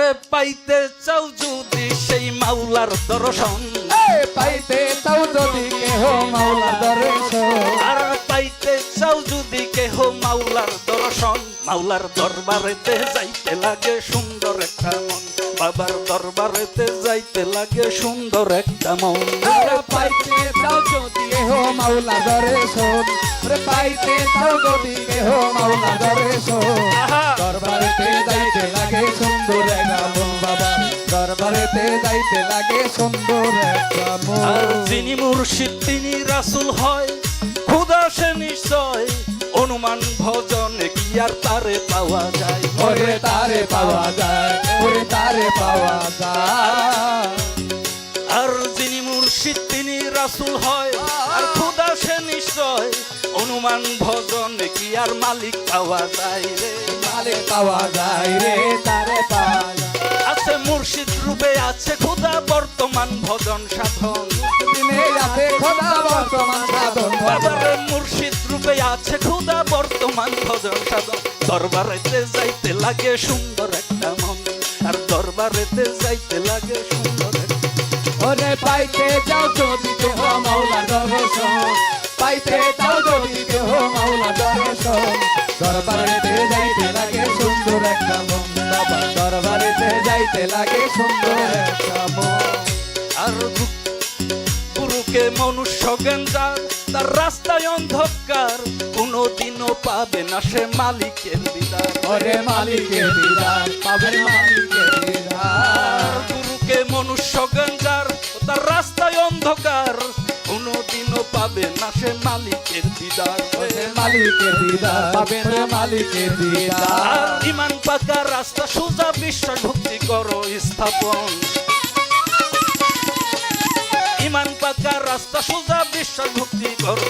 আরে পাইতে চাও যদি সেই মাওলার দর্শন, পাইতে চাও যদি কেহ মাওলার দর্শন, আর পাইতে চাও যদি কেহ মাওলার দর্শন, মাওলার দরবারেতে যাইতে লাগে সুন্দর একটা মন, বাবার দরবারেতে যাইতে লাগে সুন্দর একটা মন। পাইতে চাও যদি কেহ মাওলার দর্শন, পাইতে চাও যদি কেহ মাওলার দর্শন, দরবারেতে যাইতে লাগে সুন্দর একটা মন, বাবা দরবারেতে যাইতে লাগে সুন্দর একটা মন। আর যিনি মুর্শিদ তিনি রাসূল হয়, খোদা সে নিশ্চয়, অনুমান ভজনে কি আর তারে পাওয়া যায়, ওরে তারে পাওয়া যায়, ওরে তারে পাওয়া যায়। আর যিনি মুর্শিদ তিনি রাসূল হয়, আর খোদা সে নিশ্চয়, অনুমান ভজনে কি আর মালিক পাওয়া যায় রে, মালিক পাওয়া যায় রে, তারে পাওয়া যায়। আছে মুর্শিদ রূপে আছে খোদা বর্তমান ভজন সাধন, দিনে আছে খোদা বর্তমান সাধন, বাবারে মুর্শিদ রূপে আছে খোদা বর্তমান ভজন সাধন, দরবারেতে যাইতে লাগে সুন্দর একটা মন, আর দরবারেতে যাইতে লাগে সুন্দর একটা। ওরে পাইতে যাও যদি কেহ মাওলার দর্শন, পাইতে যাও যদি কেহ মাওলার দর্শন, দরবারেতে যাইতে লাগে সুন্দর একটা মন, বাবা দরবারেতে যাইতে লাগে সুন্দর একটা মন। আর গুরুকে মনুষ্য জ্ঞান যার, তার রাস্তায় অন্ধকার, কোনদিনও পাবে না সে মালিকের দিদার, ওরে মালিকের দিদার পাবে, মালিকের দিদার। গুরুকে মনুষ্য জ্ঞান যার, তার রাস্তায় অন্ধকার, কোনদিনও পাবে না সে মালিকের দিদার, মালিকের দিদার পাবে না, মালিকের দিদার। আর ইমান পাকা রাস্তা সোজা বিশ্বাস ভক্তি করো স্থাপন, ইমান পাকা রাস্তা সোজা বিশ্বাস ভক্তি করো,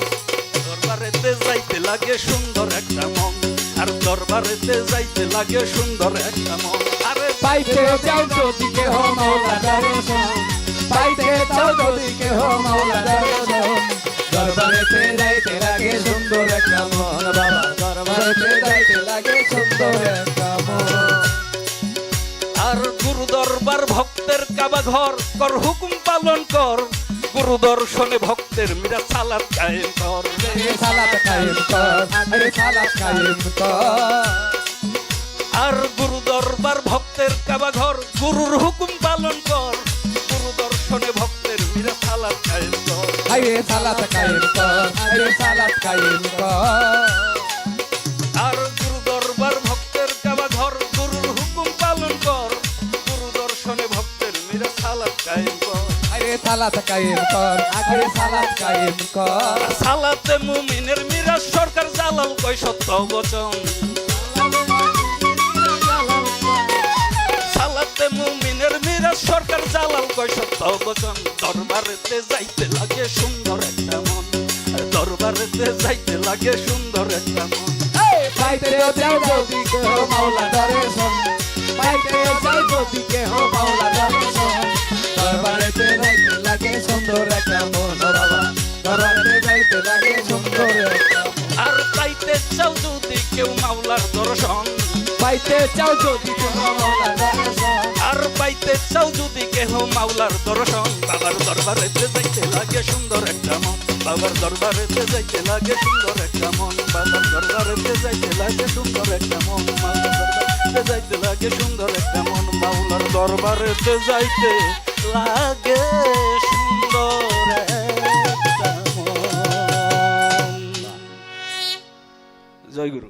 দরবারেতে যাইতে লাগে সুন্দর একটা মন, আর দরবারেতে যাইতে লাগে সুন্দর একটা মন। আরে পাইতে যাও যদি কেহ মাওলার দর্শন, পাইতে যাও যদি কেহ মাওলার দর্শন, দরবারেতে যাইতে লাগে সুন্দর একটা মন, বাবা দরবারেতে যাইতে লাগে সুন্দর একটা মন। আর গুরু দরবার ভক্তের কাবা ঘর, কর হুকুম পালন কর, গুরু দর্শনে ভক্তের মিরা সালাত কায়েম কর, আরে সালাত কায়েম কর, আরে সালাত কায়েম কর। আর গুরু দরবার ভক্তের কাবা ঘর, গুরুর হুকুম পালন কর, গুরু দর্শনে ভক্তের মিরা সালাত কায়েম কর, আরে সালাত কায়েম কর, আরে সালাত কায়েম কর। আর গুরু দরবার ভক্তের কাবা ঘর, গুরুর হুকুম পালন কর, গুরু দর্শনে ভক্তের মিরা সালাত কায়েম কর, আরে সালাত কায়েম কর, আরে সালাত কায়েম কর। সালাতে মুমিনের মিরাজ সরকার জালাল কয় সত্য বচন, সালাতে মুমিনের মিরাজ সরকার জালাল কয় সত্য বচন, দরবারেতে যাইতে লাগে সুন্দর একটা মন, দরবারেতে যাইতে লাগে সুন্দর একটা মন। পাইতে যাও যদি কেহ মাওলার দর্শন, পাইতে যাও যদি কেহ মাওলার দর্শন, দরবারেতে যাইতে লাগে সুন্দর একটা মন, বাবা দরবারেতে যাইতে লাগে সুন্দর একটা মন। আর পাইতে চাও যদি কেউ মাওলার দর্শন, পাইতে চাও যদি কেহ মাওলার দর্শন, আর পাইতে চাও যদি কেহ মাওলার দর্শন, বাবার দরবারেতে যাইতে লাগে সুন্দর একটা মন, বাবার দরবারেতে যাইতে লাগে সুন্দর একটা মন, বাবার দরবারেতে যাইতে লাগে সুন্দর একটা মন, মাওলার দরবারেতে যাইতে লাগে সুন্দর একটা মন, মাওলার দরবারেতে যাইতে লাগে সুন্দর একটা মন। জয় গুরু।